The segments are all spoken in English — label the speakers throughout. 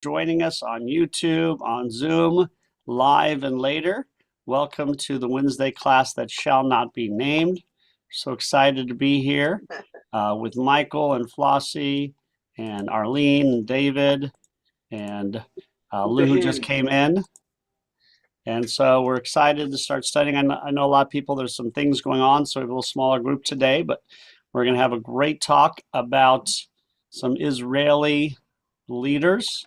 Speaker 1: joining us on YouTube, on Zoom, live and later. Welcome to the Wednesday class that shall not be named. So excited to be here with Michael and Flossie and Arlene and David and Lou, who just came in. And so we're excited to start studying. I know a lot of people, there's some things going on, so we have a little smaller group today, but we're going to have a great talk about some Israeli leaders.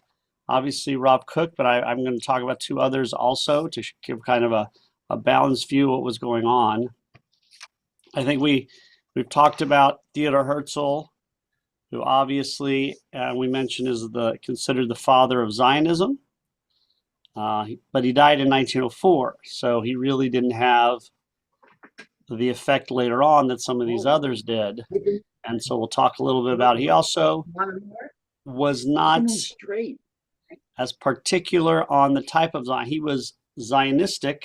Speaker 1: Obviously, Rob Cook, but I'm going to talk about two others also to give kind of a balanced view of what was going on. I think we've talked about Theodor Herzl, who obviously we mentioned is considered the father of Zionism. But he died in 1904, so he really didn't have the effect later on that some of these others did. And so we'll talk a little bit about it. He also was not as particular on the type of Zion. He was Zionistic,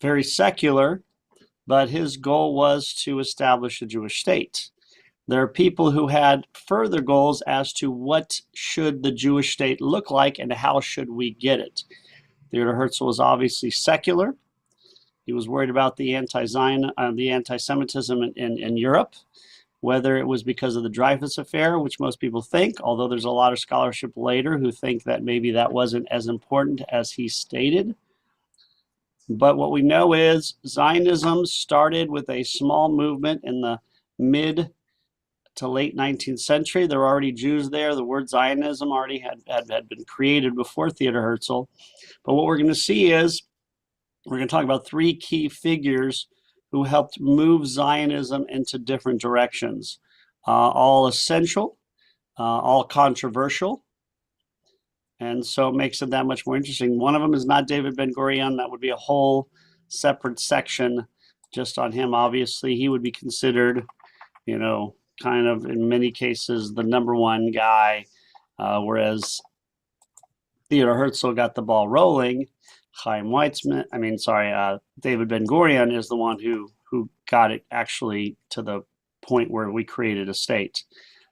Speaker 1: very secular, but his goal was to establish a Jewish state. There are people who had further goals as to what should the Jewish state look like and how should we get it. Theodor Herzl was obviously secular. He was worried about the anti-Semitism in Europe, whether it was because of the Dreyfus Affair, which most people think, although there's a lot of scholarship later who think that maybe that wasn't as important as he stated. But what we know is Zionism started with a small movement in the mid to late 19th century. There were already Jews there. The word Zionism already had been created before Theodor Herzl. But what we're going to see is we're going to talk about three key figures who helped move Zionism into different directions. All essential, all controversial. And so it makes it that much more interesting. One of them is not David Ben-Gurion. That would be a whole separate section just on him. Obviously, he would be considered, kind of in many cases the number one guy, whereas Theodor Herzl got the ball rolling. David Ben-Gurion is the one who got it actually to the point where we created a state.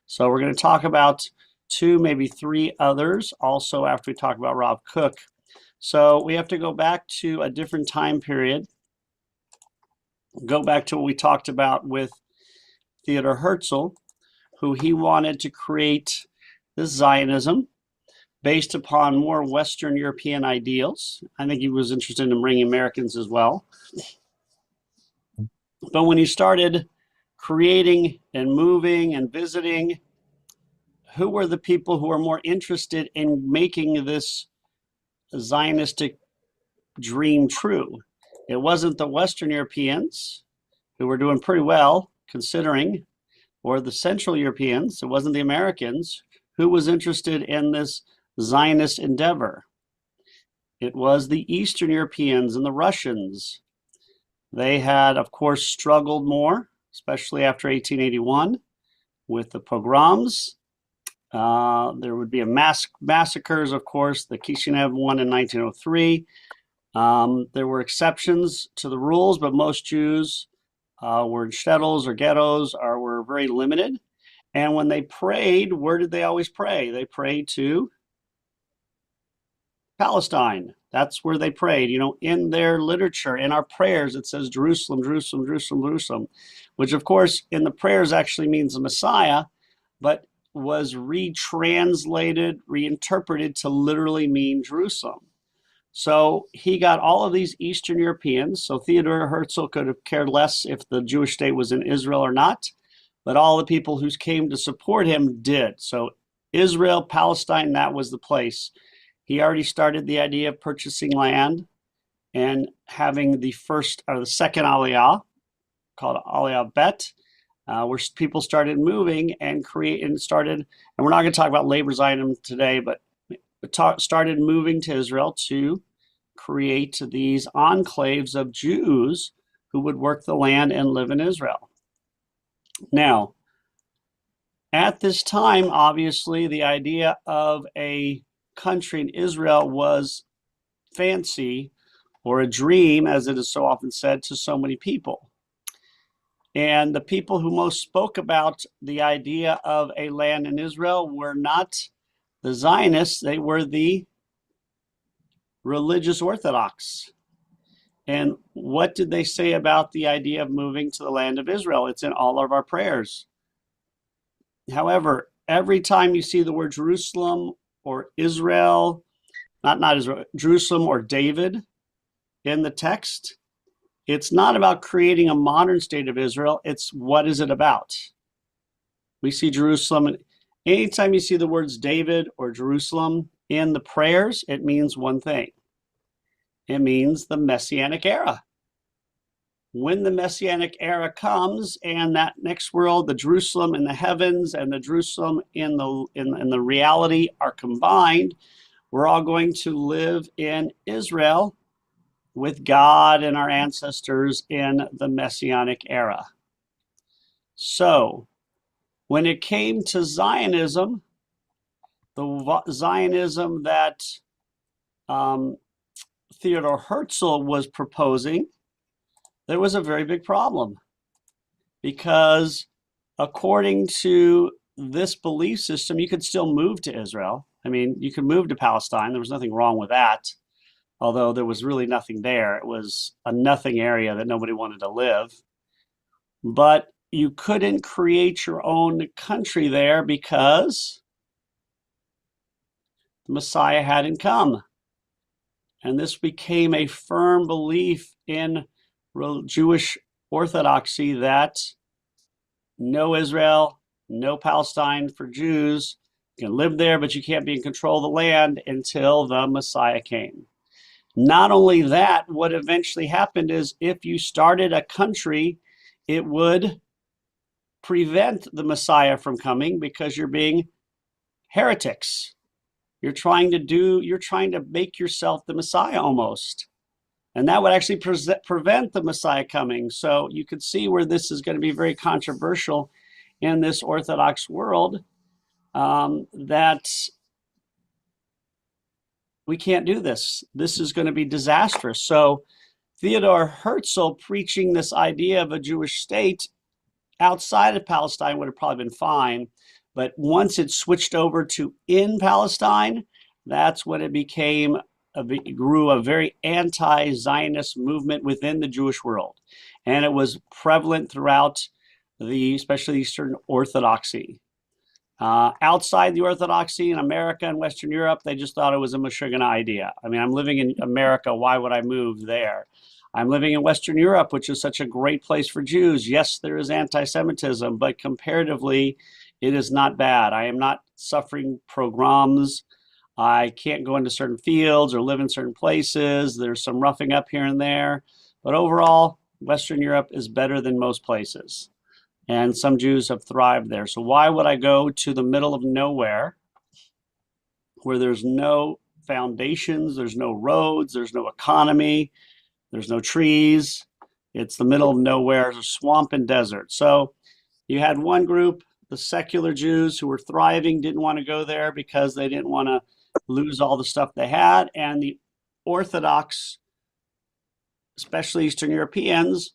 Speaker 1: So we're going to talk about two, maybe three others also after we talk about Rob Cook. So we have to go back to a different time period, go back to what we talked about with Theodor Herzl, who he wanted to create this Zionism based upon more Western European ideals. I think he was interested in bringing Americans as well. But when he started creating and moving and visiting, who were the people who were more interested in making this Zionistic dream true? It wasn't the Western Europeans, who were doing pretty well considering, or the Central Europeans. It wasn't the Americans who was interested in this Zionist endeavor. It was the Eastern Europeans and the Russians. They had, of course, struggled more, especially after 1881 with the pogroms. There would be massacres, of course, the Kishinev one in 1903. There were exceptions to the rules, but most Jews were in shtetls or ghettos or were very limited. And when they prayed, where did they always pray? They prayed to Palestine. That's where they prayed. In their literature, in our prayers, it says Jerusalem, Jerusalem, Jerusalem, Jerusalem, which of course in the prayers actually means the Messiah, but was retranslated, reinterpreted to literally mean Jerusalem. So he got all of these Eastern Europeans. So Theodor Herzl could have cared less if the Jewish state was in Israel or not, but all the people who came to support him did. So Israel, Palestine, that was the place. He already started the idea of purchasing land and having the second Aliyah, called Aliyah Bet, where people started moving and and we're not going to talk about labor Zionism today, but started moving to Israel to create these enclaves of Jews who would work the land and live in Israel. Now, at this time, obviously, the idea of a country in Israel was fancy or a dream, as it is so often said, to so many people. And the people who most spoke about the idea of a land in Israel were not The Zionists, they were the religious Orthodox. And what did they say about the idea of moving to the land of Israel? It's in all of our prayers. However, every time you see the word Jerusalem or Israel, not Israel, Jerusalem or David in the text, it's not about creating a modern state of Israel. It's what is it about? We see Jerusalem, and anytime you see the words David or Jerusalem in the prayers, it means one thing. It means the Messianic era. When the Messianic era comes and that next world, the Jerusalem in the heavens and the Jerusalem in the reality are combined, we're all going to live in Israel with God and our ancestors in the Messianic era. So when it came to Zionism, the Zionism that Theodor Herzl was proposing, there was a very big problem, because according to this belief system, you could still move to Israel. I mean, you could move to Palestine. There was nothing wrong with that, although there was really nothing there. It was a nothing area that nobody wanted to live. But you couldn't create your own country there because the Messiah hadn't come. And this became a firm belief in Jewish orthodoxy that no Israel, no Palestine for Jews. You can live there, but you can't be in control of the land until the Messiah came. Not only that, what eventually happened is if you started a country, it would prevent the Messiah from coming because you're being heretics. You're trying to make yourself the Messiah almost. And that would actually prevent the Messiah coming. So you could see where this is going to be very controversial in this Orthodox world, that we can't do this. This is going to be disastrous. So Theodor Herzl preaching this idea of a Jewish state outside of Palestine would have probably been fine. But once it switched over to in Palestine, that's when it grew a very anti-Zionist movement within the Jewish world. And it was prevalent throughout especially Eastern Orthodoxy. Outside the Orthodoxy in America and Western Europe, they just thought it was a Meshuggah idea. I mean, I'm living in America, why would I move there? I'm living in Western Europe, which is such a great place for Jews. Yes, there is anti-Semitism, but comparatively, it is not bad. I am not suffering pogroms. I can't go into certain fields or live in certain places. There's some roughing up here and there. But overall, Western Europe is better than most places. And some Jews have thrived there. So why would I go to the middle of nowhere where there's no foundations, there's no roads, there's no economy, there's no trees? It's the middle of nowhere, it's a swamp and desert. So you had one group, the secular Jews who were thriving, didn't want to go there because they didn't want to lose all the stuff they had. And the Orthodox, especially Eastern Europeans,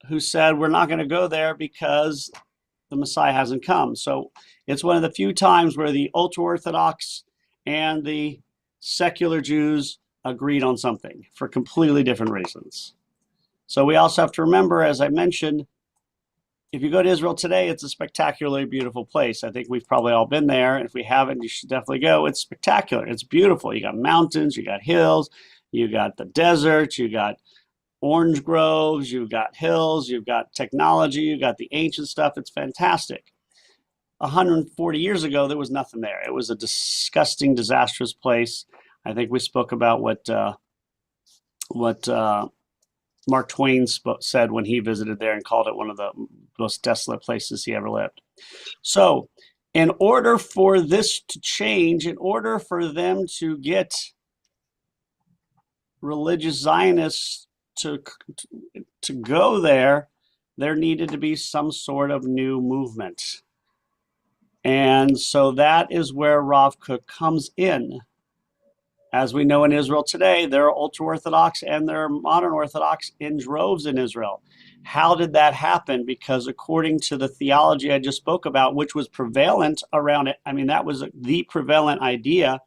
Speaker 1: who said, we're not going to go there because the Messiah hasn't come. So it's one of the few times where the ultra-Orthodox and the secular Jews agreed on something for completely different reasons. So we also have to remember, as I mentioned, if you go to Israel today, it's a spectacularly beautiful place. I think we've probably all been there. If we haven't, you should definitely go. It's spectacular. It's beautiful. You got mountains, you got hills, you got the desert, you got orange groves, you've got hills, you've got technology, you've got the ancient stuff. It's fantastic. 140 years ago, there was nothing there. It was a disgusting, disastrous place. I think we spoke about what Mark Twain said when he visited there and called it one of the most desolate places he ever lived. So in order for this to change, in order for them to get religious Zionists to go there, there needed to be some sort of new movement. And so that is where Rav Kook comes in. As we know in Israel today, there are ultra-Orthodox and there are modern Orthodox in droves in Israel. How did that happen? Because according to the theology I just spoke about, which was prevalent around it, I mean, that was the prevalent idea.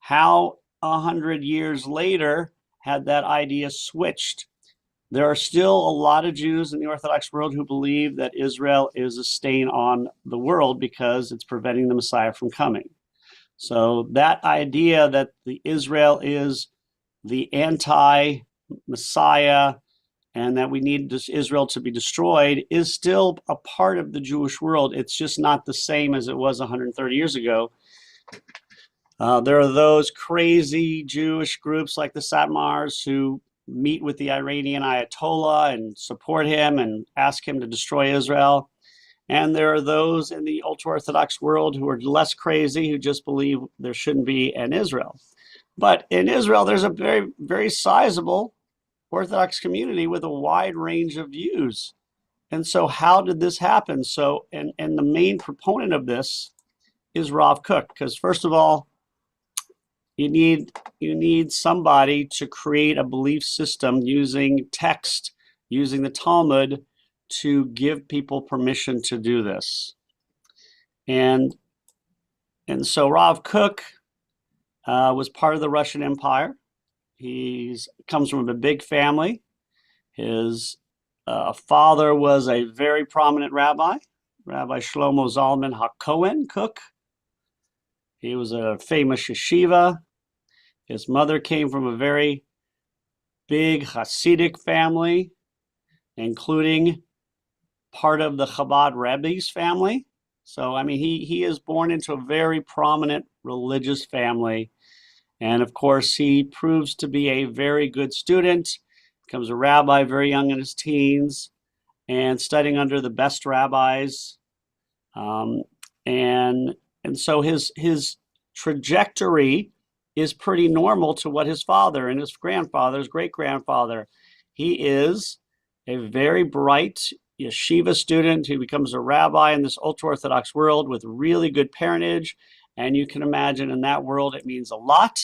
Speaker 1: How 100 years later had that idea switched? There are still a lot of Jews in the Orthodox world who believe that Israel is a stain on the world because it's preventing the Messiah from coming. So that idea that the Israel is the anti-Messiah and that we need Israel to be destroyed is still a part of the Jewish world. It's just not the same as it was 130 years ago. There are those crazy Jewish groups like the Satmars who meet with the Iranian Ayatollah and support him and ask him to destroy Israel. And there are those in the ultra-Orthodox world who are less crazy, who just believe there shouldn't be an Israel. But in Israel, there's a very, very sizable Orthodox community with a wide range of views. And so how did this happen? So, and the main proponent of this is Rav Kook, because first of all, you need somebody to create a belief system using text, using the Talmud, to give people permission to do this. And so Rav Kook was part of the Russian Empire. He comes from a big family. His father was a very prominent rabbi, Rabbi Shlomo Zalman HaKohen Kook. He was a famous yeshiva. His mother came from a very big Hasidic family, including part of the Chabad Rebbe's family. So, I mean, he is born into a very prominent religious family. And of course, he proves to be a very good student, becomes a rabbi very young in his teens, and studying under the best rabbis. And so his trajectory is pretty normal to what his father and his grandfather's great-grandfather. He is a very bright yeshiva student who becomes a rabbi in this ultra-Orthodox world with really good parentage. And you can imagine in that world, it means a lot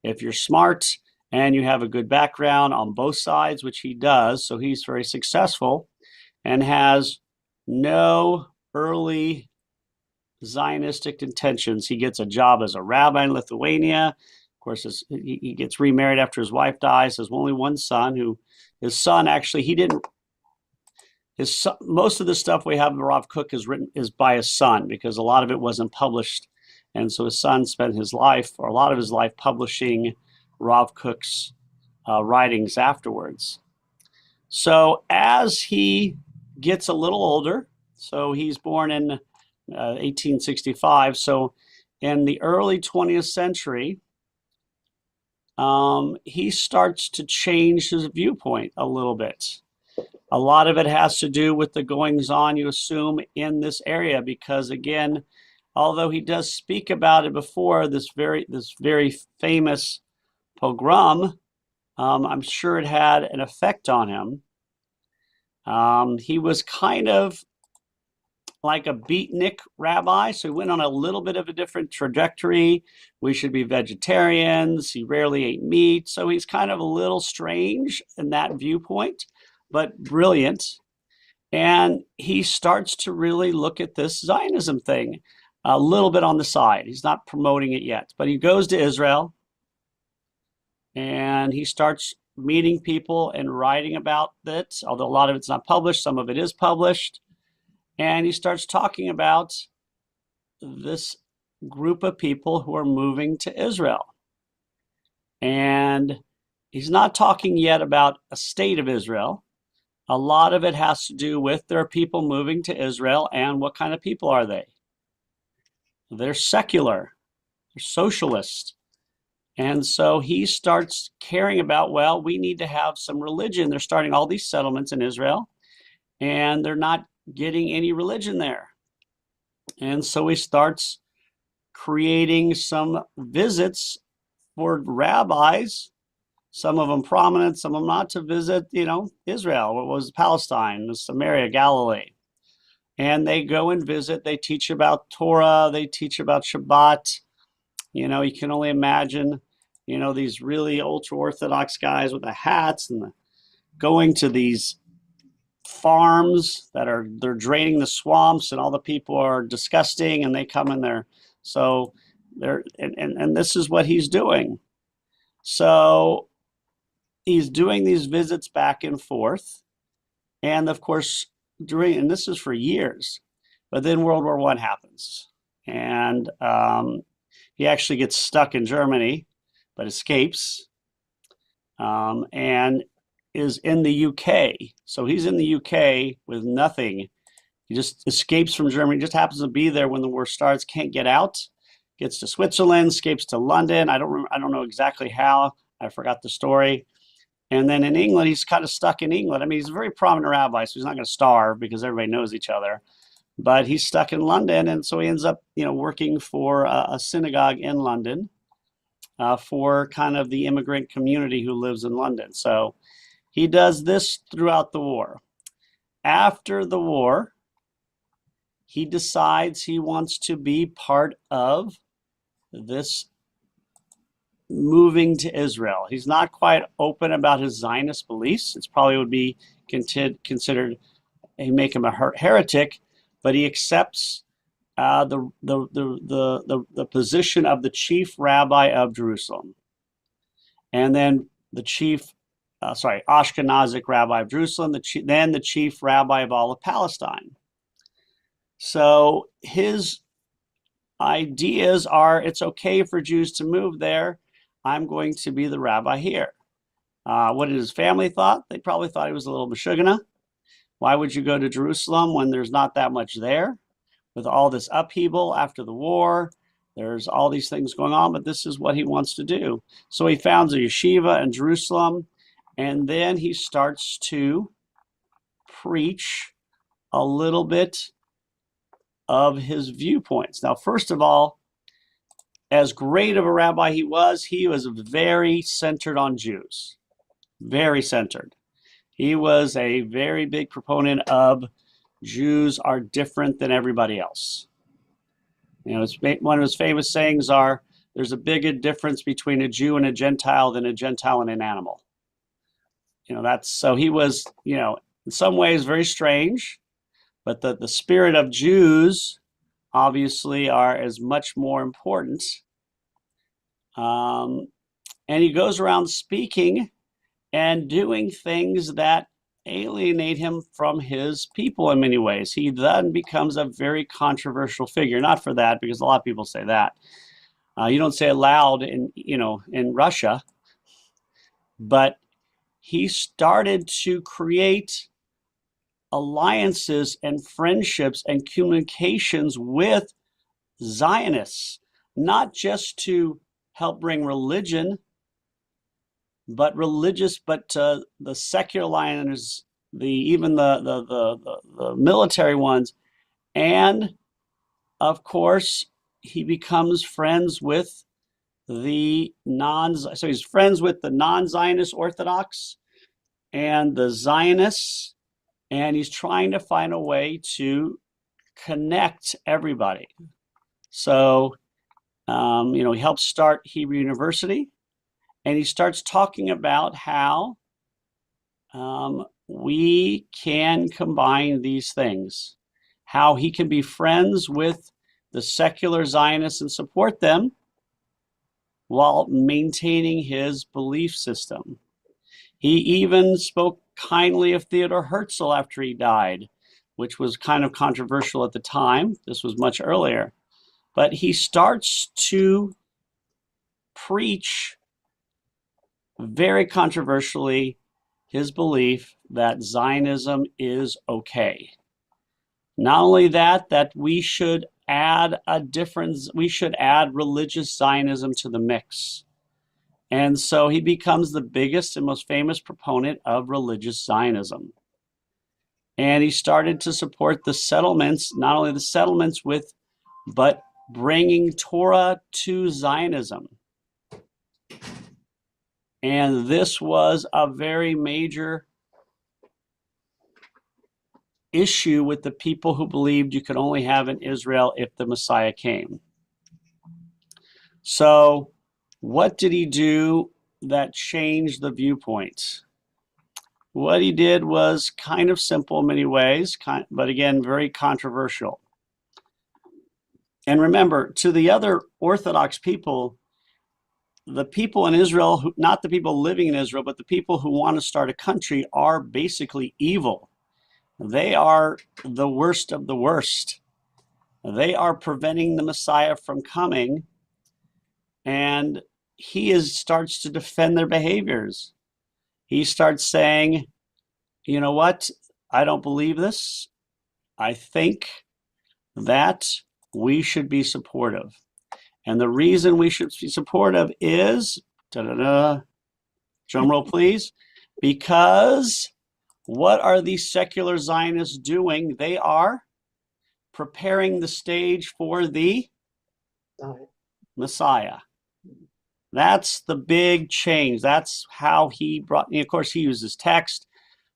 Speaker 1: if you're smart and you have a good background on both sides, which he does. So he's very successful and has no early Zionistic intentions. He gets a job as a rabbi in Lithuania. Of course, he gets remarried after his wife dies. Has only one son his son actually, most of the stuff we have in Rav Kook is by his son because a lot of it wasn't published. And so his son spent his life, or a lot of his life, publishing Rav Kook's writings afterwards. So as he gets a little older, so he's born in 1865. So in the early 20th century, he starts to change his viewpoint a little bit. A lot of it has to do with the goings-on, you assume, in this area, because again, although he does speak about it before, this very famous pogrom, I'm sure it had an effect on him. He was kind of like a beatnik rabbi, so he went on a little bit of a different trajectory. We should be vegetarians. He rarely ate meat, so he's kind of a little strange in that viewpoint, but brilliant. And he starts to really look at this Zionism thing a little bit on the side. He's not promoting it yet, but he goes to Israel and he starts meeting people and writing about it, although a lot of it's not published, some of it is published. And he starts talking about this group of people who are moving to Israel. And he's not talking yet about a state of Israel. A lot of it has to do with there are people moving to Israel, and what kind of people are they? They're secular, they're socialist. And so he starts caring about, well, we need to have some religion. They're starting all these settlements in Israel, and they're not getting any religion there. And so he starts creating some visits for rabbis, some of them prominent, some of them not, to visit, Israel, what was Palestine, Samaria, Galilee. And they go and visit, they teach about Torah, they teach about Shabbat. You can only imagine you know, these really ultra Orthodox guys with the hats and going to these farms they're draining the swamps, and all the people are disgusting, and they come in there. So they're and this is what he's doing. So he's doing these visits back and forth, and of course and this is for years, but then World War I happens, and he actually gets stuck in Germany, but escapes, and is in the UK. So he's in the UK with nothing. He just escapes from Germany, just happens to be there when the war starts, can't get out, gets to Switzerland, escapes to London. I don't know exactly how. I forgot the story. And then in England, he's kind of stuck in England. I mean, he's a very prominent rabbi, so he's not going to starve because everybody knows each other. But he's stuck in London, and so he ends up, you know, working for a synagogue in London for kind of the immigrant community who lives in London. So he does this throughout the war. After the war, he decides he wants to be part of this moving to Israel. He's not quite open about his Zionist beliefs. It probably would be considered, make him a heretic, but he accepts the position of the chief rabbi of Jerusalem, and then the Ashkenazic rabbi of Jerusalem, then the chief rabbi of all of Palestine. So his ideas are, it's okay for Jews to move there. I'm going to be the rabbi here. What did his family thought? They probably thought he was a little Meshuggah. Why would you go to Jerusalem when there's not that much there? With all this upheaval after the war, there's all these things going on, but this is what he wants to do. So he founds a yeshiva in Jerusalem, and then he starts to preach a little bit of his viewpoints. Now, first of all, as great of a rabbi he was very centered on Jews, very centered. He was a very big proponent of Jews are different than everybody else. You know, one of his famous sayings are, there's a bigger difference between a Jew and a Gentile than a Gentile and an animal. You know, so he was, you know, in some ways very strange, but the spirit of Jews obviously are as much more important. And he goes around speaking and doing things that alienate him from his people in many ways. He then becomes a very controversial figure. Not for that, because a lot of people say that. You don't say it loud in Russia, but he started to create alliances and friendships and communications with Zionists, not just to help bring religion, but the secular alliances, even the military ones, and of course he becomes friends with he's friends with the non-Zionist Orthodox and the Zionists, and he's trying to find a way to connect everybody. So, he helps start Hebrew University, and he starts talking about how we can combine these things, how he can be friends with the secular Zionists and support them while maintaining his belief system. He even spoke kindly of Theodor Herzl after he died, which was kind of controversial at the time. This was much earlier. But he starts to preach very controversially his belief that Zionism is okay. Not only that we should add religious Zionism to the mix. And so he becomes the biggest and most famous proponent of religious Zionism. And he started to support the settlements, not only the settlements but bringing Torah to Zionism. And this was a very major issue with the people who believed you could only have an Israel if the Messiah came. So What did he do that changed the viewpoint? What he did was kind of simple in many ways, but again, very controversial. And remember, to the other Orthodox people, the people in Israel, not the people living in Israel, but the people who want to start a country are basically evil. They are the worst of the worst. They are preventing the Messiah from coming, and he starts to defend their behaviors. He starts saying, you know what? I don't believe this. I think that we should be supportive. And the reason we should be supportive is, drum roll please, because what are these secular Zionists doing? They are preparing the stage for the Messiah. That's the big change. That's how he brought, of course, he uses text.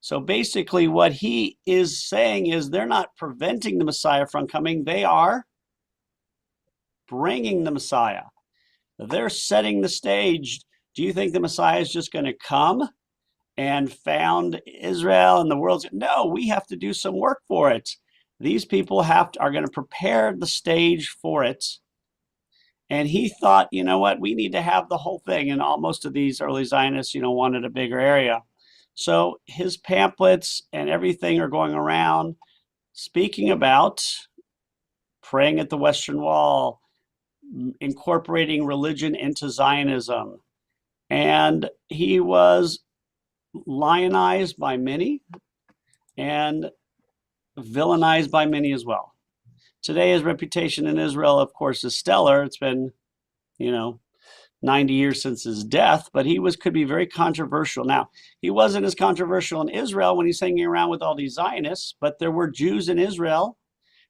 Speaker 1: So basically what he is saying is they're not preventing the Messiah from coming. They are bringing the Messiah. They're setting the stage. Do you think the Messiah is just going to come and found Israel and the world? No, we have to do some work for it. These people are going to prepare the stage for it. And he thought, you know what, we need to have the whole thing. And most of these early Zionists, wanted a bigger area. So his pamphlets and everything are going around speaking about praying at the Western Wall, incorporating religion into Zionism. And he was lionized by many and villainized by many as well. Today, his reputation in Israel, of course, is stellar. It's been, 90 years since his death, but he could be very controversial. Now, he wasn't as controversial in Israel when he's hanging around with all these Zionists, but there were Jews in Israel.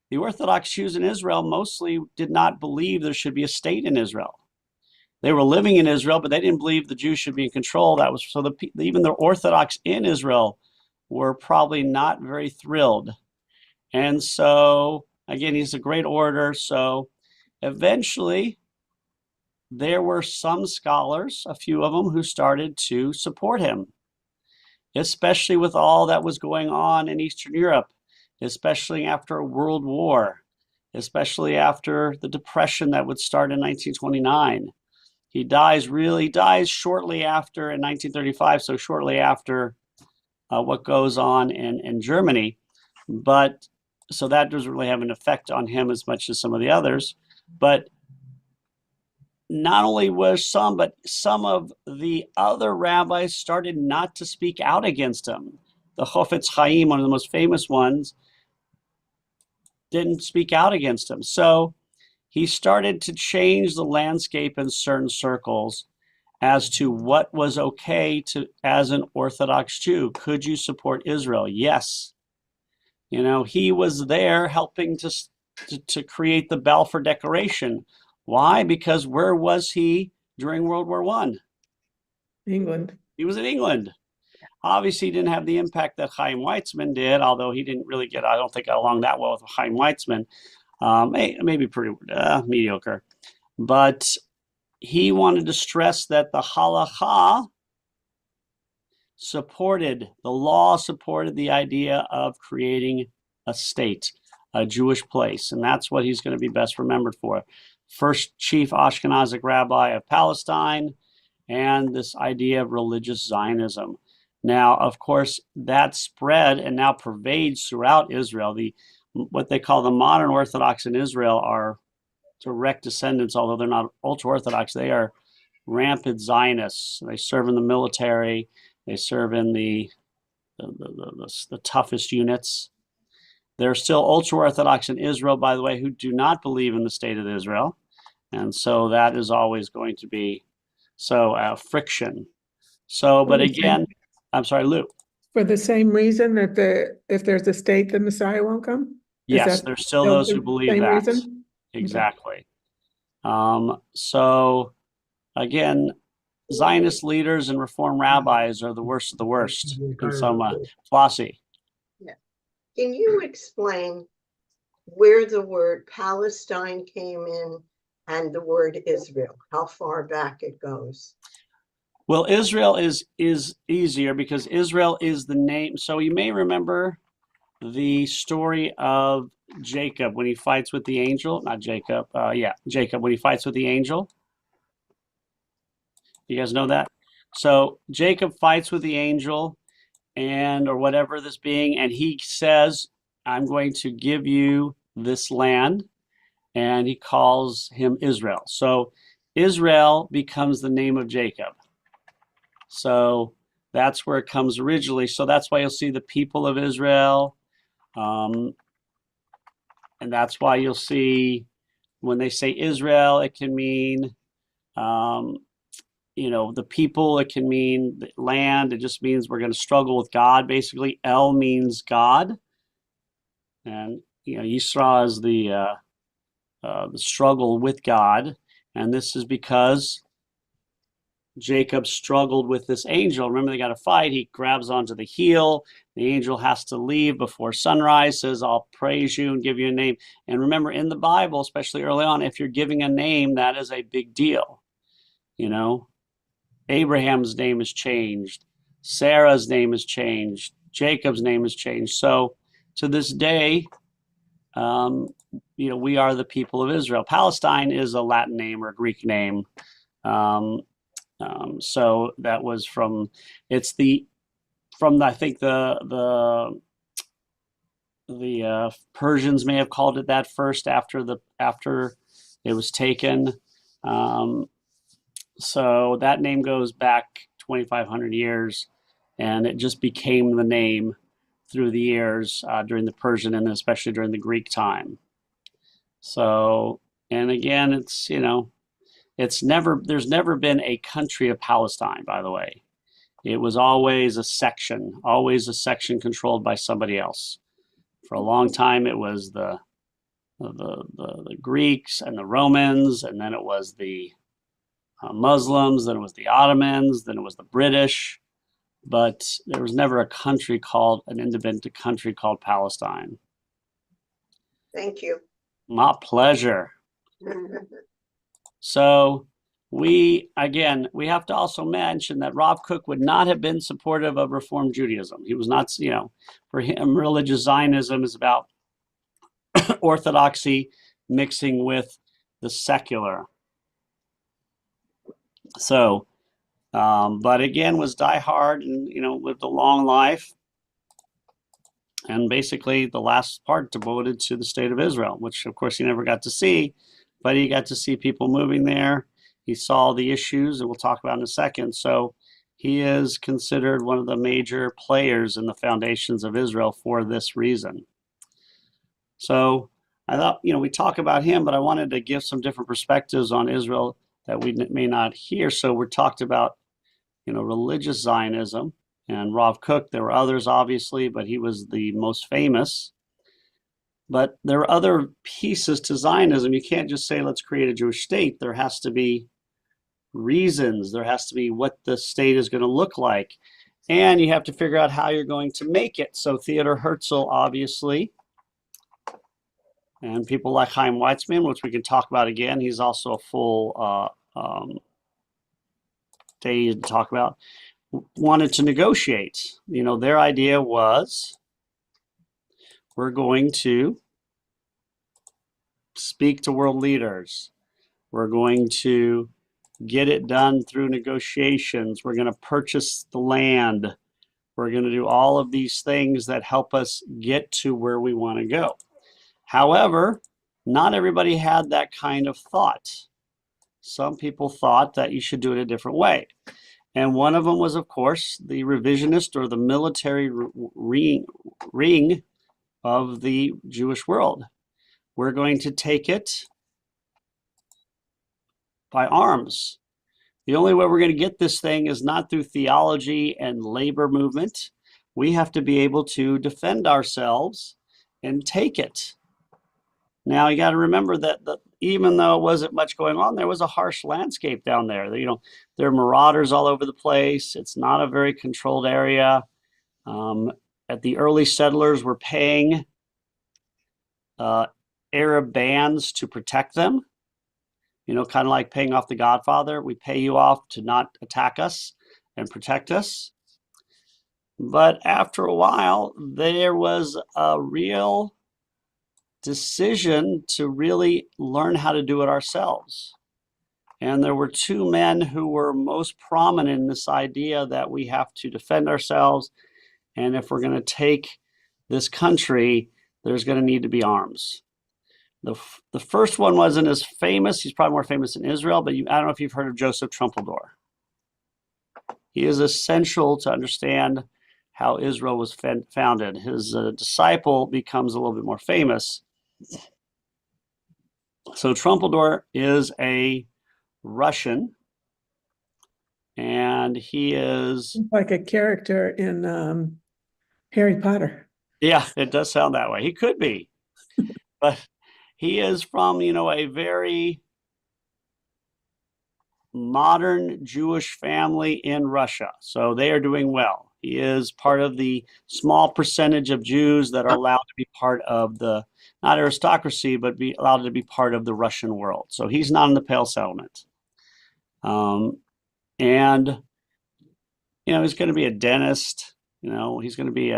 Speaker 1: The Orthodox Jews in Israel mostly did not believe there should be a state in Israel. They were living in Israel, but they didn't believe the Jews should be in control. That was so even the Orthodox in Israel were probably not very thrilled. And so, again, he's a great orator. So eventually, there were some scholars, a few of them, who started to support him, especially with all that was going on in Eastern Europe, especially after a world war, especially after the Depression that would start in 1929. He dies shortly after in 1935, so shortly after what goes on in Germany. But so that doesn't really have an effect on him as much as some of the others. But not only was some, but some of the other rabbis started not to speak out against him. The Chofetz Chaim, one of the most famous ones, didn't speak out against him. So he started to change the landscape in certain circles as to what was okay to as an Orthodox Jew. Could you support Israel? Yes. He was there helping to create the Balfour Declaration. Why? Because where was he during World War I?
Speaker 2: England.
Speaker 1: He was in England. Obviously, he didn't have the impact that Chaim Weizmann did, although he didn't really I don't think, got along that well with Chaim Weizmann. Maybe pretty mediocre. But he wanted to stress that the halakha the law supported the idea of creating a state, a Jewish place. And that's what he's going to be best remembered for. First chief Ashkenazic rabbi of Palestine, and this idea of religious Zionism. Now, of course, that spread and now pervades throughout Israel. What they call the modern Orthodox in Israel are direct descendants, although they're not ultra-Orthodox. They are rampant Zionists. They serve in the military. They serve in the toughest units. There are still ultra-Orthodox in Israel, by the way, who do not believe in the state of Israel. And so that is always going to be friction. So, but again, I'm sorry, Lou.
Speaker 2: For the same reason that if there's a state, the Messiah won't come?
Speaker 1: Yes, there's still those who believe that.
Speaker 2: Reason?
Speaker 1: Exactly. Okay. So again, Zionist leaders and Reform rabbis are the worst of the worst in some Flossie.
Speaker 3: Yeah. Can you explain where the word Palestine came in and the word Israel, how far back it goes.
Speaker 1: Well, Israel is easier because Israel is the name. So you may remember the story of Jacob when he fights with the angel. Not Jacob. Jacob when he fights with the angel. You guys know that? So Jacob fights with the angel or whatever this being, and he says, I'm going to give you this land, and he calls him Israel. So Israel becomes the name of Jacob. So that's where it comes originally. So that's why you'll see the people of Israel. And that's why you'll see when they say Israel, it can mean, the people, it can mean the land. It just means we're going to struggle with God. Basically, El means God. And, Yisra is the struggle with God. And this is because Jacob struggled with this angel. Remember, they got a fight. He grabs onto the heel. The angel has to leave before sunrise, says, I'll praise you and give you a name. And remember, in the Bible, especially early on, if you're giving a name, that is a big deal. Abraham's name is changed. Sarah's name is changed. Jacob's name is changed. So to this day, we are the people of Israel. Palestine is a Latin name or a Greek name. So that was I think the Persians may have called it that first after it was taken. So that name goes back 2,500 years, and it just became the name through the years during the Persian and especially during the Greek time. So, and again, there's never been a country of Palestine, by the way. It was always a section controlled by somebody else. For a long time, it was the Greeks and the Romans, and then it was the Muslims, then it was the Ottomans, then it was the British, but there was never an independent country called Palestine.
Speaker 3: Thank you.
Speaker 1: My pleasure. So we have to also mention that Rav Kook would not have been supportive of Reform Judaism. He was not, for him, religious Zionism is about orthodoxy mixing with the secular. So, but again, was diehard and, lived a long life. And basically the last part devoted to the state of Israel, which of course he never got to see, but he got to see people moving there. He saw the issues that we'll talk about in a second. So he is considered one of the major players in the foundations of Israel for this reason. So I thought, we talk about him, but I wanted to give some different perspectives on Israel that we may not hear. So we're talked about, religious Zionism and Rav Kook. There were others, obviously, but he was the most famous. But there are other pieces to Zionism. You can't just say, let's create a Jewish state. There has to be reasons. There has to be what the state is going to look like. And you have to figure out how you're going to make it. So Theodor Herzl, obviously, and people like Chaim Weizmann, which we can talk about again. He's also a full day to talk about, wanted to negotiate. Their idea was, we're going to speak to world leaders. We're going to get it done through negotiations. We're going to purchase the land. We're going to do all of these things that help us get to where we want to go. However, not everybody had that kind of thought. Some people thought that you should do it a different way. And one of them was, of course, the revisionist or the military ring of the Jewish world. We're going to take it by arms. The only way we're going to get this thing is not through theology and labor movement. We have to be able to defend ourselves and take it. Now, you got to remember that even though it wasn't much going on, there was a harsh landscape down there. There are marauders all over the place. It's not a very controlled area. The early settlers were paying Arab bands to protect them. kind of like paying off the Godfather. We pay you off to not attack us and protect us. But after a while, there was a real decision to really learn how to do it ourselves. And there were two men who were most prominent in this idea that we have to defend ourselves. And if we're going to take this country, there's going to need to be arms. The first one wasn't as famous. He's probably more famous in Israel, but I don't know if you've heard of Joseph Trumpeldor. He is essential to understand how Israel was founded. His disciple becomes a little bit more famous. So Trumpeldor is a Russian, and he is
Speaker 2: Like a character in Harry Potter.
Speaker 1: yeah, it does sound that way. He could be, but he is from a very modern Jewish family in Russia, so they are doing well. He is part of the small percentage of Jews that are allowed to be part of the, not aristocracy, but be allowed to be part of the Russian world. So he's not in the Pale Settlement. And he's going to be a dentist. He's going to be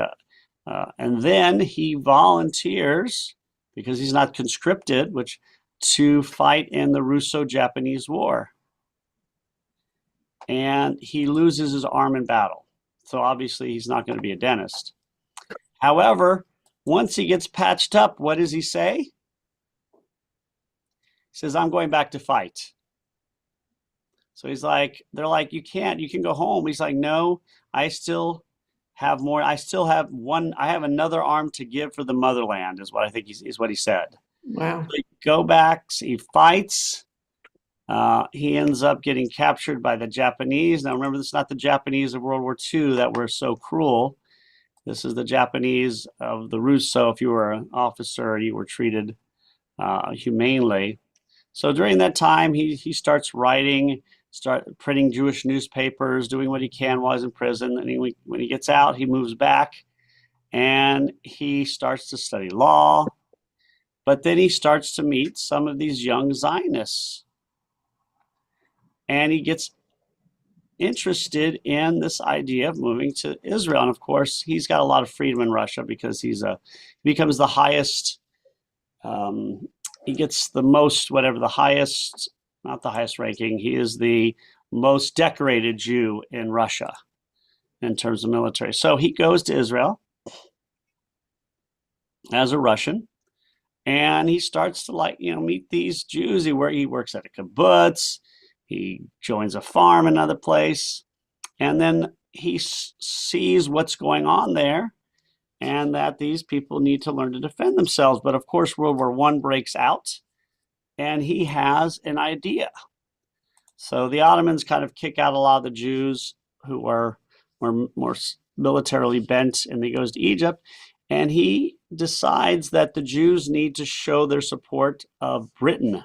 Speaker 1: and then he volunteers, because he's not conscripted, to fight in the Russo-Japanese War. And he loses his arm in battle. So obviously he's not going to be a dentist. However, once he gets patched up, what does he say? He says, I'm going back to fight. So they're like, you can't, you can go home. He's like, no, I still have more. I have another arm to give for the motherland, is what I think is what he said.
Speaker 2: Wow.
Speaker 1: So he go back, he fights. He ends up getting captured by the Japanese. Now, remember, this is not the Japanese of World War II that were so cruel. This is the Japanese of the Russo. If you were an officer, you were treated humanely. So during that time, he starts writing, printing Jewish newspapers, doing what he can while he's in prison. And when he gets out, he moves back and he starts to study law. But then he starts to meet some of these young Zionists. And he gets interested in this idea of moving to Israel. And of course, he's got a lot of freedom in Russia because he becomes the highest, he gets the most, whatever the highest, not the highest ranking, he is the most decorated Jew in Russia in terms of military. So he goes to Israel as a Russian, and he starts to meet these Jews. He works at a kibbutz. He joins a farm in another place, and then he sees what's going on there and that these people need to learn to defend themselves. But of course, World War I breaks out, and he has an idea. So the Ottomans kind of kick out a lot of the Jews who are more militarily bent, and he goes to Egypt, and he decides that the Jews need to show their support of Britain.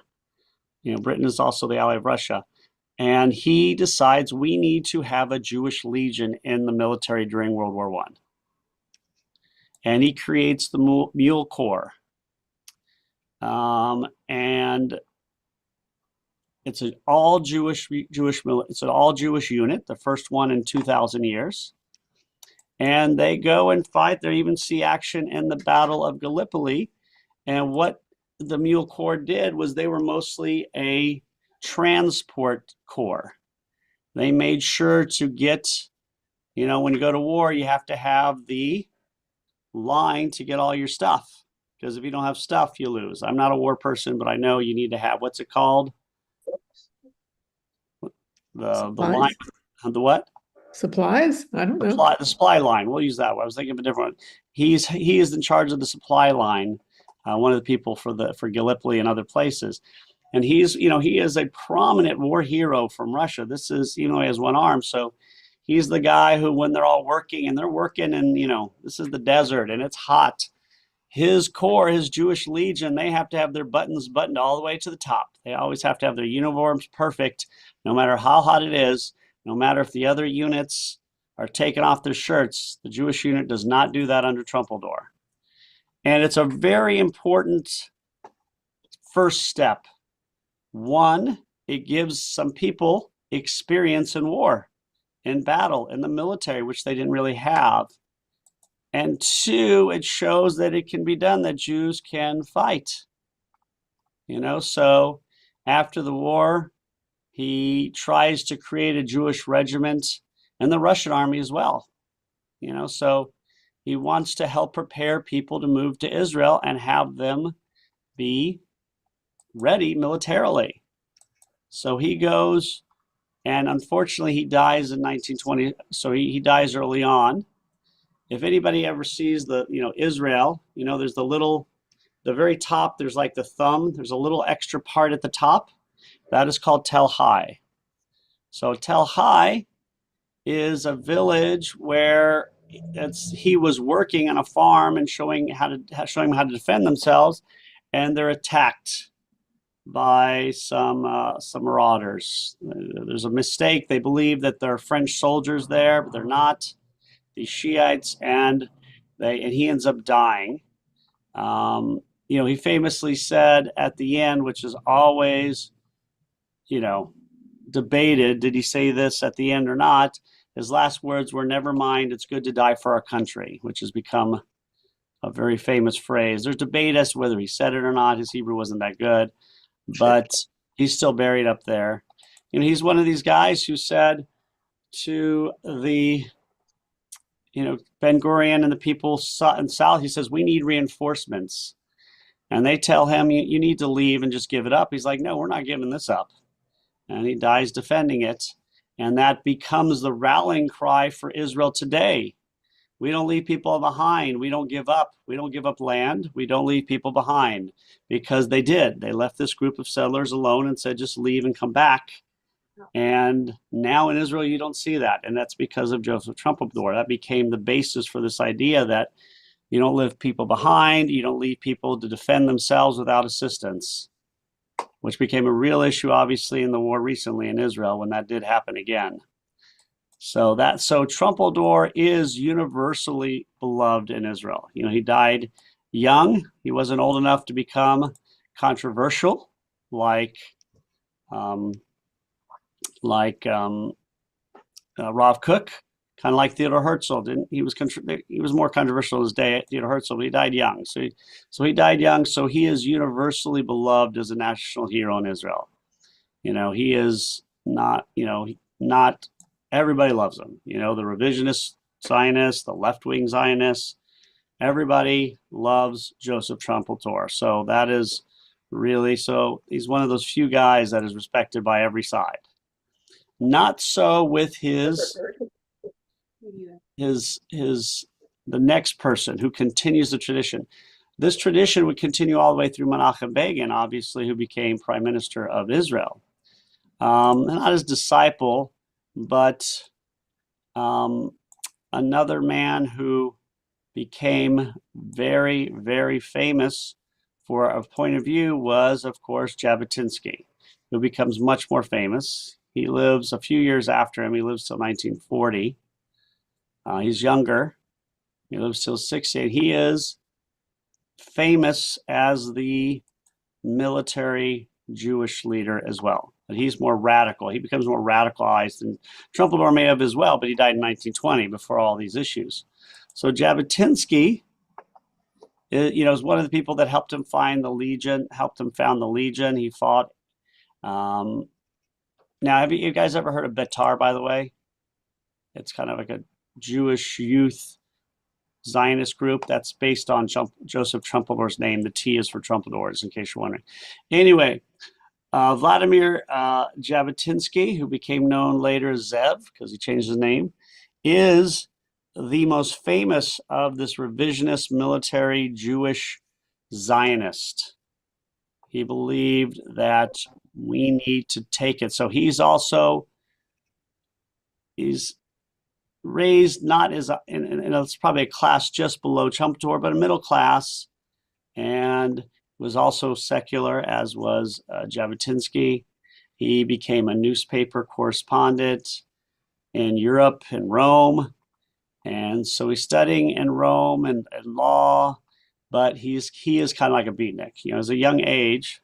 Speaker 1: Britain is also the ally of Russia. And he decides we need to have a Jewish legion in the military during World War I. And he creates the Mule Corps. And it's an all Jewish unit, the first one in 2,000 years. And they go and fight. They even see action in the Battle of Gallipoli. And what the Mule Corps did was they were mostly a transport corps. They made sure to get, when you go to war, you have to have the line to get all your stuff, because if you don't have stuff, you lose. I'm not a war person, but I know you need to have, what's it called? The line, the what?
Speaker 2: Supplies? I don't know.
Speaker 1: The supply line. We'll use that one. I was thinking of a different one. He is in charge of the supply line. One of the people for Gallipoli and other places. And he is a prominent war hero from Russia. This is, he has one arm. So he's the guy who, when they're all working and this is the desert and it's hot, his corps, his Jewish legion, they have to have their buttons buttoned all the way to the top. They always have to have their uniforms perfect, no matter how hot it is, no matter if the other units are taking off their shirts. The Jewish unit does not do that under Trumpeldor. And it's a very important first step One, it gives some people experience in war, in battle, in the military, which they didn't really have. And two, it shows that it can be done, that Jews can fight. So after the war, he tries to create a Jewish regiment and the Russian army as well. So he wants to help prepare people to move to Israel and have them be ready militarily. So he goes, and unfortunately he dies in 1920. So he dies early on. If anybody ever sees Israel, there's the very top, there's like the thumb, there's a little extra part at the top. That is called Tel Hai. So Tel Hai is a village where he was working on a farm and showing them how to defend themselves, and they're attacked by some marauders. There's a mistake. They believe that there are French soldiers there, but they're not. These Shiites, and he ends up dying. He famously said at the end, which is always, debated, did he say this at the end or not? His last words were, "Never mind, it's good to die for our country," which has become a very famous phrase. There's debate as to whether he said it or not. His Hebrew wasn't that good, but he's still buried up there. He's one of these guys who said to the, Ben Gurion and the people in South, he says, "We need reinforcements." And they tell him, you need to leave and just give it up. He's like, "No, we're not giving this up." And he dies defending it. And that becomes the rallying cry for Israel today. We don't leave people behind. We don't give up. We don't give up land. We don't leave people behind, because they did. They left this group of settlers alone and said, just leave and come back. And now in Israel, you don't see that. And that's because of Joseph Trumpeldor. That became the basis for this idea that you don't leave people behind. You don't leave people to defend themselves without assistance, which became a real issue, obviously, in the war recently in Israel when that did happen again. So Trumpeldor is universally beloved in Israel. He died young. He wasn't old enough to become controversial like Rav Kook, kind of like Theodor Herzl. He was more controversial in his day, Theodor Herzl, but he died young. So he died young. So he is universally beloved as a national hero in Israel. He is not everybody loves him. The revisionist Zionists, the left-wing Zionists, everybody loves Joseph Trumpeldor. So that is really, so he's one of those few guys that is respected by every side. Not so with the next person who continues the tradition. This tradition would continue all the way through Menachem Begin, obviously, who became prime minister of Israel. Not his disciple, but another man who became very, very famous for a point of view was, of course, Jabotinsky, who becomes much more famous. He lives a few years after him. He lives till 1940. He's younger. He lives till 60. And he is famous as the military Jewish leader as well. But he's more radical. He becomes more radicalized than Trumpeldor may have as well, but he died in 1920 before all these issues. So Jabotinsky, is one of the people that helped him found the Legion. He fought. Now, have you guys ever heard of Betar, by the way? It's kind of like a Jewish youth Zionist group that's based on Joseph Trumpeldor's name. The T is for Trumpeldor, in case you're wondering. Anyway, Vladimir Jabotinsky, who became known later as Zev, because he changed his name, is the most famous of this revisionist military Jewish Zionist. He believed that we need to take it. So he's raised not as it's probably a class just below Trumpeldor, but a middle class, and was also secular, as was Jabotinsky. He became a newspaper correspondent in Europe and Rome. And so he's studying in Rome and law, but he is kind of like a beatnik. As a young age,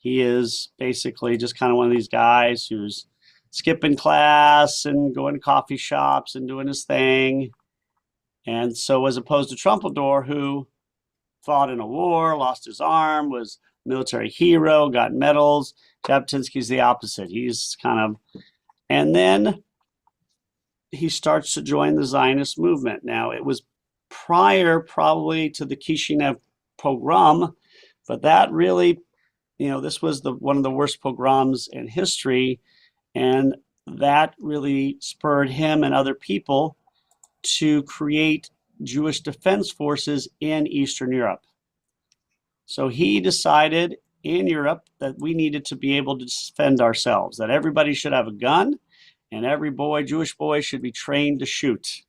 Speaker 1: He is basically just kind of one of these guys who's skipping class and going to coffee shops and doing his thing. And so as opposed to Trumpeldor, who fought in a war, lost his arm, was a military hero, got medals, Jabotinsky's the opposite. He's kind of, and then he starts to join the Zionist movement. Now, it was prior probably to the Kishinev pogrom, but that really, this was one of the worst pogroms in history, and that really spurred him and other people to create Jewish defense forces in Eastern Europe. So he decided in Europe that we needed to be able to defend ourselves, that everybody should have a gun, and every boy, Jewish boy, should be trained to shoot.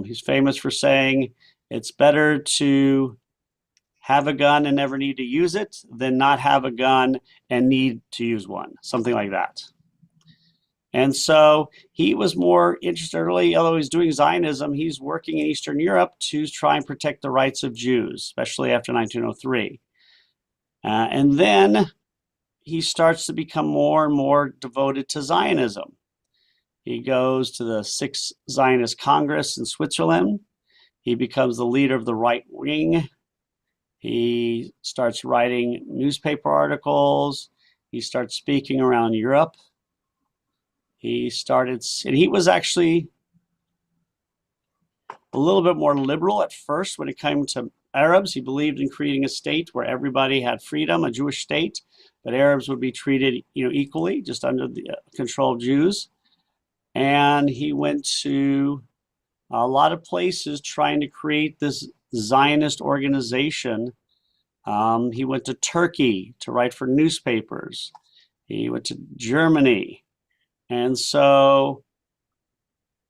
Speaker 1: He's famous for saying, it's better to have a gun and never need to use it than not have a gun and need to use one, something like that. And so he was more interested early, although he's doing Zionism, he's working in Eastern Europe to try and protect the rights of Jews, especially after 1903. And then he starts to become more and more devoted to Zionism. He goes to the Sixth Zionist Congress in Switzerland. He becomes the leader of the right wing. He starts writing newspaper articles. He starts speaking around Europe. And he was actually a little bit more liberal at first when it came to Arabs. He believed in creating a state where everybody had freedom, a Jewish state, but Arabs would be treated, equally, just under the control of Jews. And he went to a lot of places trying to create this Zionist organization. He went to Turkey to write for newspapers. He went to Germany. And so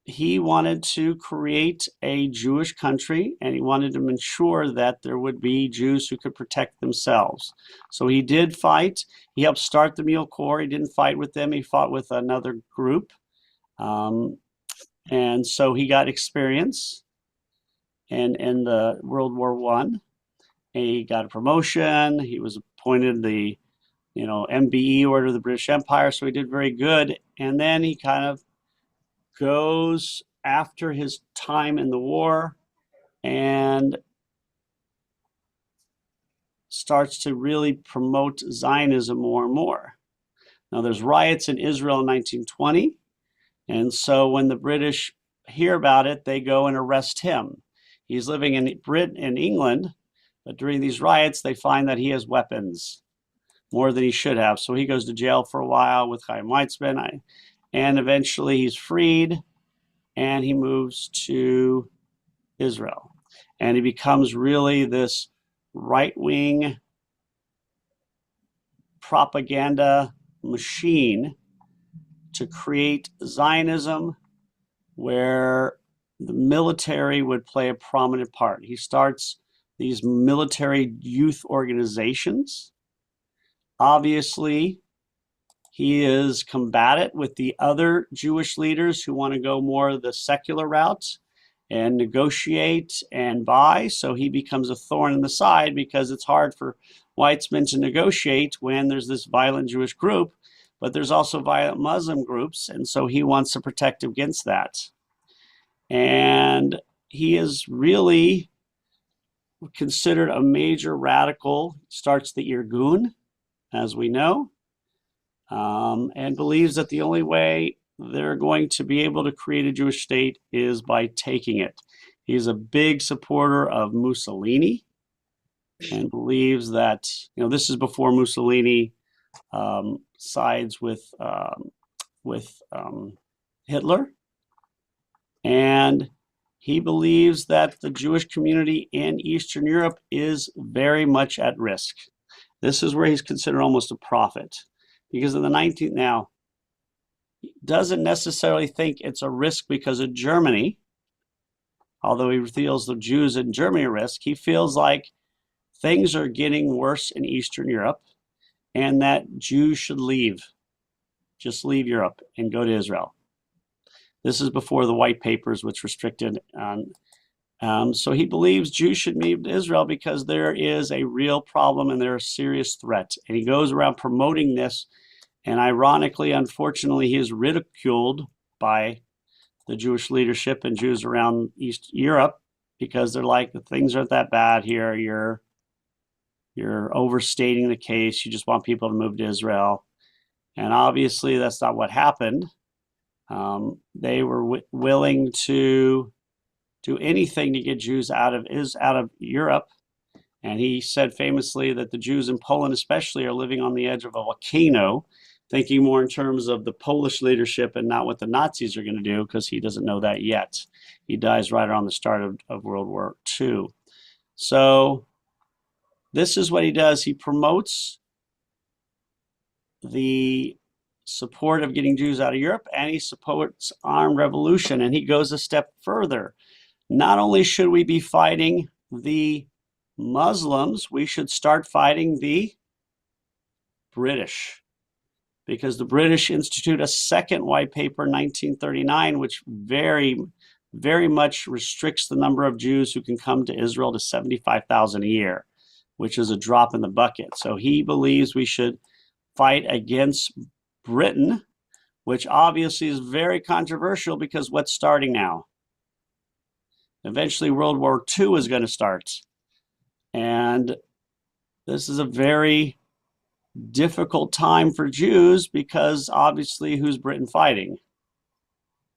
Speaker 1: he wanted to create a Jewish country, and he wanted to ensure that there would be Jews who could protect themselves. So he did fight. He helped start the Mule Corps. He didn't fight with them. He fought with another group. And so he got experience in the World War I. He got a promotion. He was appointed the MBE Order of the British Empire, so he did very good. And then he kind of goes after his time in the war and starts to really promote Zionism more and more. Now, there's riots in Israel in 1920, and so when the British hear about it, they go and arrest him. He's living in England, but during these riots, they find that he has weapons, more than he should have. So he goes to jail for a while with Chaim Weizmann, and eventually he's freed, and he moves to Israel. And he becomes really this right-wing propaganda machine to create Zionism, where the military would play a prominent part. He starts these military youth organizations. Obviously, he is combative with the other Jewish leaders who want to go more the secular route and negotiate and buy. So he becomes a thorn in the side because it's hard for Weizmann to negotiate when there's this violent Jewish group, but there's also violent Muslim groups. And so he wants to protect against that. And he is really considered a major radical, starts the Irgun, as we know, and believes that the only way they're going to be able to create a Jewish state is by taking it. He's a big supporter of Mussolini and believes that, this is before Mussolini sides with Hitler. And he believes that the Jewish community in Eastern Europe is very much at risk. This is where he's considered almost a prophet, because in the 19th now, he doesn't necessarily think it's a risk because of Germany, although he feels the Jews in Germany are risk. He feels like things are getting worse in Eastern Europe and that Jews should just leave Europe and go to Israel. This is before the white papers, which restricted So he believes Jews should move to Israel because there is a real problem and they're a serious threat. And he goes around promoting this. And ironically, unfortunately, he is ridiculed by the Jewish leadership and Jews around East Europe because they're like, things aren't that bad here. You're overstating the case. You just want people to move to Israel. And obviously, that's not what happened. They were willing to do anything to get Jews out of Europe. And he said famously that the Jews in Poland especially are living on the edge of a volcano, thinking more in terms of the Polish leadership and not what the Nazis are going to do, because he doesn't know that yet. He dies right around the start of World War II. So this is what he does. He promotes the support of getting Jews out of Europe, and he supports armed revolution. And he goes a step further. Not only should we be fighting the Muslims, we should start fighting the British, because the British institute a second white paper in 1939, which very, very much restricts the number of Jews who can come to Israel to 75,000 a year, which is a drop in the bucket. So he believes we should fight against Britain, which obviously is very controversial because what's starting now? Eventually, World War II is going to start. And this is a very difficult time for Jews because obviously, who's Britain fighting?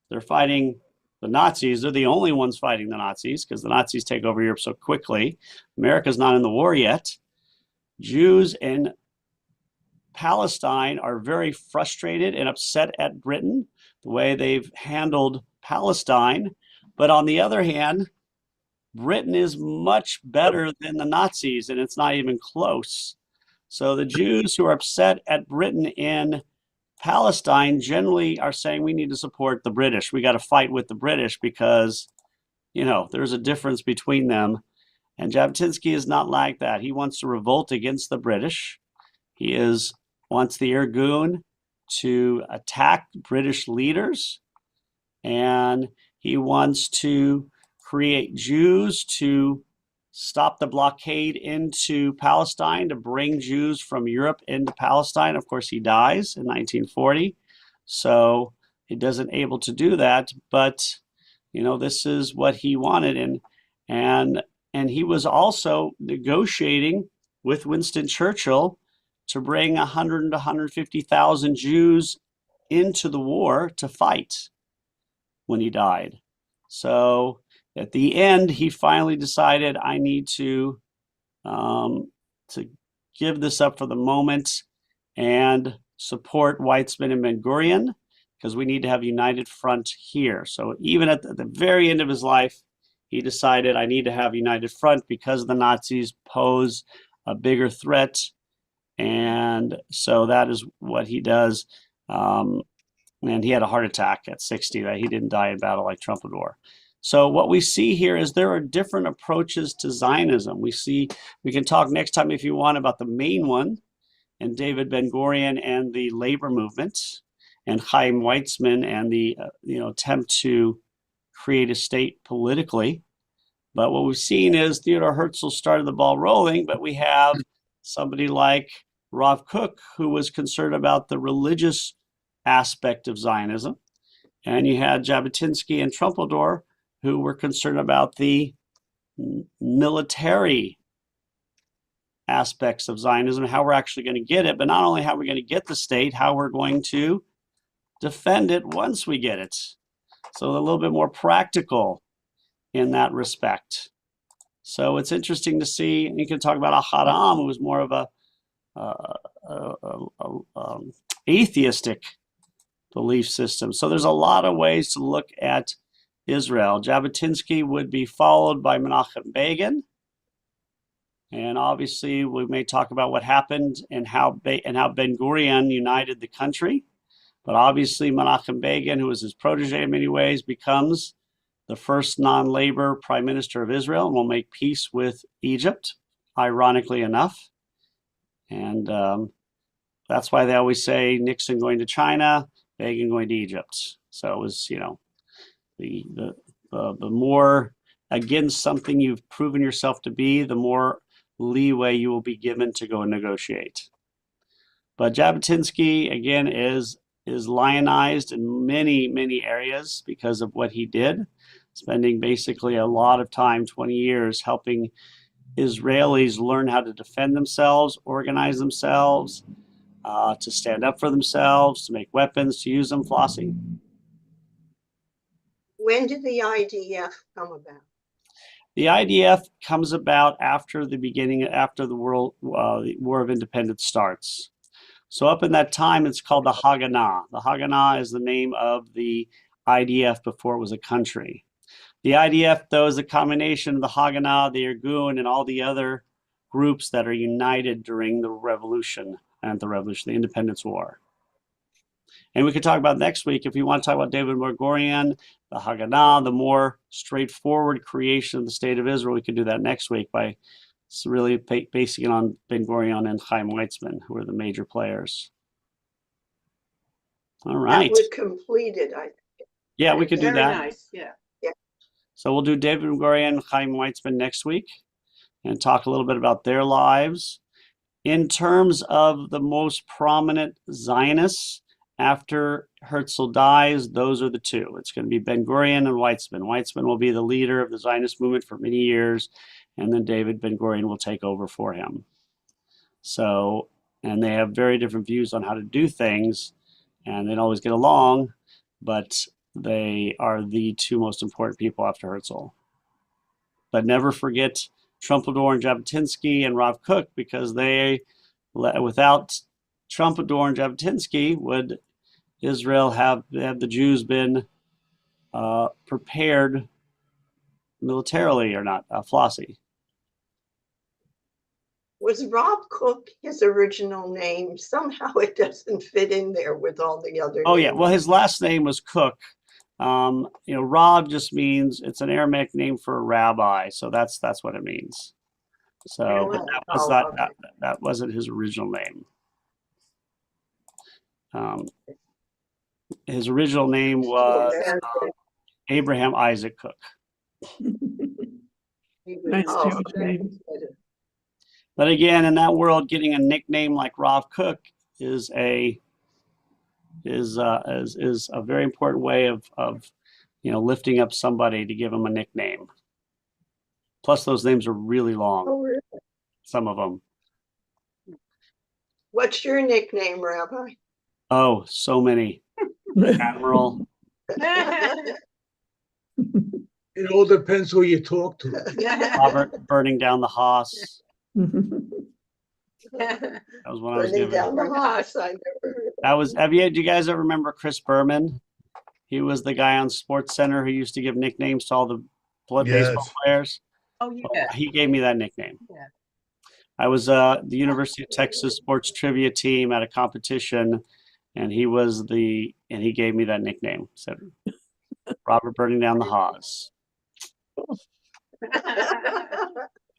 Speaker 1: They're fighting the Nazis. They're the only ones fighting the Nazis because the Nazis take over Europe so quickly. America's not in the war yet. Jews in Palestine are very frustrated and upset at Britain, the way they've handled Palestine. But on the other hand, Britain is much better than the Nazis, and it's not even close. So the Jews who are upset at Britain in Palestine generally are saying we need to support the British. We got to fight with the British because, there's a difference between them. And Jabotinsky is not like that. He wants to revolt against the British. He wants the Irgun to attack British leaders, and he wants to create Jews to stop the blockade into Palestine, to bring Jews from Europe into Palestine. Of course, he dies in 1940, so he doesn't able to do that. But this is what he wanted, and he was also negotiating with Winston Churchill to bring 100 to 150,000 Jews into the war to fight when he died. So at the end, he finally decided, I need to give this up for the moment and support Weizmann and Ben-Gurion, because we need to have a united front here. So even at the very end of his life, he decided, I need to have a united front because the Nazis pose a bigger threat. And so that is what he does. And he had a heart attack at 60, that he didn't die in battle like Trumpeldor. So what we see here is there are different approaches to Zionism. We can talk next time if you want about the main one, and David Ben-Gurion and the labor movement, and Chaim Weizmann and the attempt to create a state politically. But what we've seen is Theodor Herzl started the ball rolling, but we have somebody like Rav Kook, who was concerned about the religious aspect of Zionism. And you had Jabotinsky and Trumpeldor, who were concerned about the military aspects of Zionism, how we're actually going to get it, but not only how we're going to get the state, how we're going to defend it once we get it. So a little bit more practical in that respect. So it's interesting to see. You can talk about Aharam, who was more of a atheistic belief system. So there's a lot of ways to look at Israel. Jabotinsky would be followed by Menachem Begin. And obviously, we may talk about what happened and how Ben-Gurion united the country. But obviously, Menachem Begin, who was his protege in many ways, becomes the first non-labor prime minister of Israel and will make peace with Egypt, ironically enough. And that's why they always say Nixon going to China, Begin going to Egypt. So it was, the more against something you've proven yourself to be, the more leeway you will be given to go and negotiate. But Jabotinsky, again, is lionized in many, many areas because of what he did, spending basically a lot of time, 20 years, helping Israelis learn how to defend themselves, organize themselves, to stand up for themselves, to make weapons, to use them, Flossie.
Speaker 3: When did the IDF come about?
Speaker 1: The IDF comes about after the War of Independence starts. So up in that time, it's called the Haganah. The Haganah is the name of the IDF before it was a country. The IDF, though, is a combination of the Haganah, the Irgun, and all the other groups that are united during the revolution, the Independence War. And we could talk about next week, if you want to talk about David Ben-Gurion, the Haganah, the more straightforward creation of the state of Israel, we could do that next week by really basing it on Ben-Gurion and Chaim Weizmann, who are the major players. All right.
Speaker 3: That would complete it, I think.
Speaker 1: Yeah, we could do
Speaker 4: Very
Speaker 1: that.
Speaker 4: nice, yeah.
Speaker 1: So we'll do David Ben-Gurion, Chaim Weizmann next week and talk a little bit about their lives. In terms of the most prominent Zionists, after Herzl dies, those are the two. It's going to be Ben-Gurion and Weizmann. Weizmann will be the leader of the Zionist movement for many years, and then David Ben-Gurion will take over for him. So, and they have very different views on how to do things, and they don't always get along, but they are the two most important people after Herzl. But never forget Trumpeldor and Jabotinsky and Rav Kook, because without Trumpeldor and Jabotinsky, would Israel have the Jews been prepared militarily or not? Flossie.
Speaker 3: Was Rob Cook his original name? Somehow it doesn't fit in there with all the other
Speaker 1: Oh, yeah.
Speaker 3: names.
Speaker 1: Well, his last name was Cook. Rob just means, it's an Aramaic name for a rabbi. So that's what it means. So but that was not,
Speaker 3: okay.
Speaker 1: that wasn't his original name. His original name was Abraham Isaac Cook.
Speaker 2: Nice
Speaker 3: Oh,
Speaker 2: Jewish
Speaker 3: okay.
Speaker 2: name.
Speaker 1: But again, in that world, getting a nickname like Rav Kook is a very important way of lifting up somebody, to give them a nickname. Plus, those names are really long.
Speaker 3: Oh, really?
Speaker 1: Some of them.
Speaker 3: What's your nickname, Rabbi?
Speaker 1: Oh, so many. Admiral.
Speaker 5: It all depends who you talk to.
Speaker 1: Robert burning down the Haas. That was when I was
Speaker 3: Burning
Speaker 1: given.
Speaker 3: down the house. I never heard of
Speaker 1: That was. Do you guys ever remember Chris Berman? He was the guy on Sports Center who used to give nicknames to all the baseball
Speaker 5: Yes.
Speaker 1: players.
Speaker 4: Oh, yeah.
Speaker 1: He gave me that nickname.
Speaker 4: Yeah.
Speaker 1: I was the University of Texas sports trivia team at a competition, and he gave me that nickname. Said Robert burning down the Haas.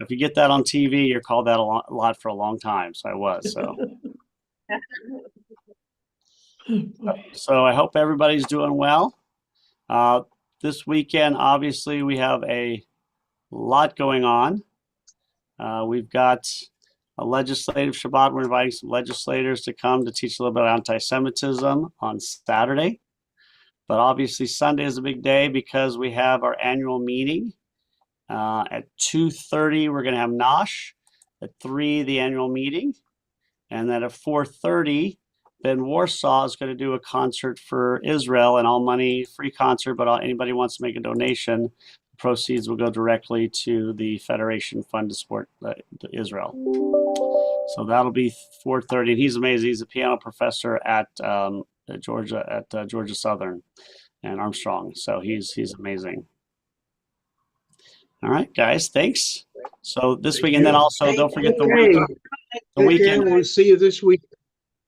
Speaker 1: If you get that on TV, you're called that a lot for a long time. So I was. So I hope everybody's doing well. This weekend, obviously, we have a lot going on. We've got a legislative Shabbat. We're inviting some legislators to come to teach a little bit of anti-Semitism on Saturday. But obviously, Sunday is a big day because we have our annual meeting. At 2:30, we're going to have Nosh. At 3, the annual meeting. And then at 4:30, Ben Warsaw is going to do a concert for Israel, and all money, free concert, but anybody who wants to make a donation, the proceeds will go directly to the Federation Fund to support Israel. So that'll be 4:30. And he's amazing. He's a piano professor at Georgia Southern and Armstrong. So he's amazing. All right, guys, thanks. So this week, and then also don't forget the weekend.
Speaker 5: We'll see you this week.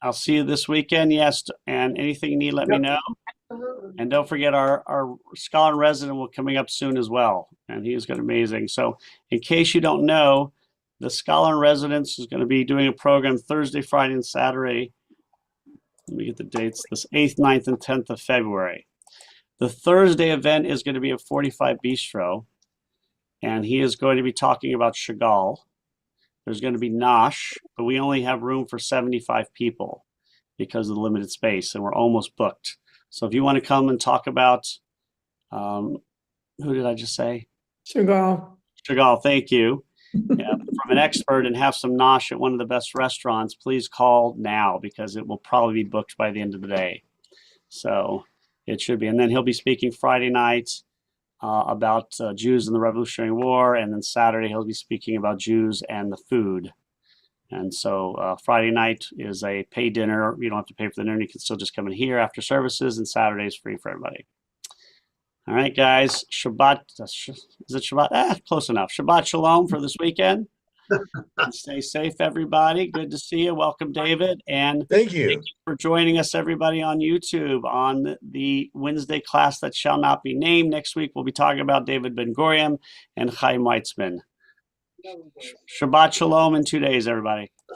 Speaker 1: I'll see you this weekend. Yes, and anything you need, let me know. And don't forget our scholar in resident will coming up soon as well, and he is going to be amazing. So in case you don't know, the scholar in residence is going to be doing a program Thursday, Friday, and Saturday. Let me get the dates. This 8th, 9th, and 10th of February. The Thursday event is going to be at 45 Bistro. and he is going to be talking about Chagall. There's going to be Nosh, but we only have room for 75 people because of the limited space, and we're almost booked. So if you want to come and talk about, who did I just say?
Speaker 2: Chagall.
Speaker 1: Chagall, thank you. Yeah, from an expert and have some nosh at one of the best restaurants, please call now because it will probably be booked by the end of the day. So it should be. And then he'll be speaking Friday night about Jews in the Revolutionary War. And then Saturday, he'll be speaking about Jews and the food. And so Friday night is a paid dinner. You don't have to pay for the dinner. You can still just come in here after services. And Saturday is free for everybody. All right, guys. Shabbat. Is it Shabbat? Close enough. Shabbat Shalom for this weekend. And stay safe, everybody. Good to see you. Welcome, David. And
Speaker 5: Thank you.
Speaker 1: thank you for joining us, everybody, on YouTube on the Wednesday class that shall not be named. Next week, we'll be talking about David Ben-Gurion and Chaim Weitzman. Shabbat Shalom in 2 days, everybody.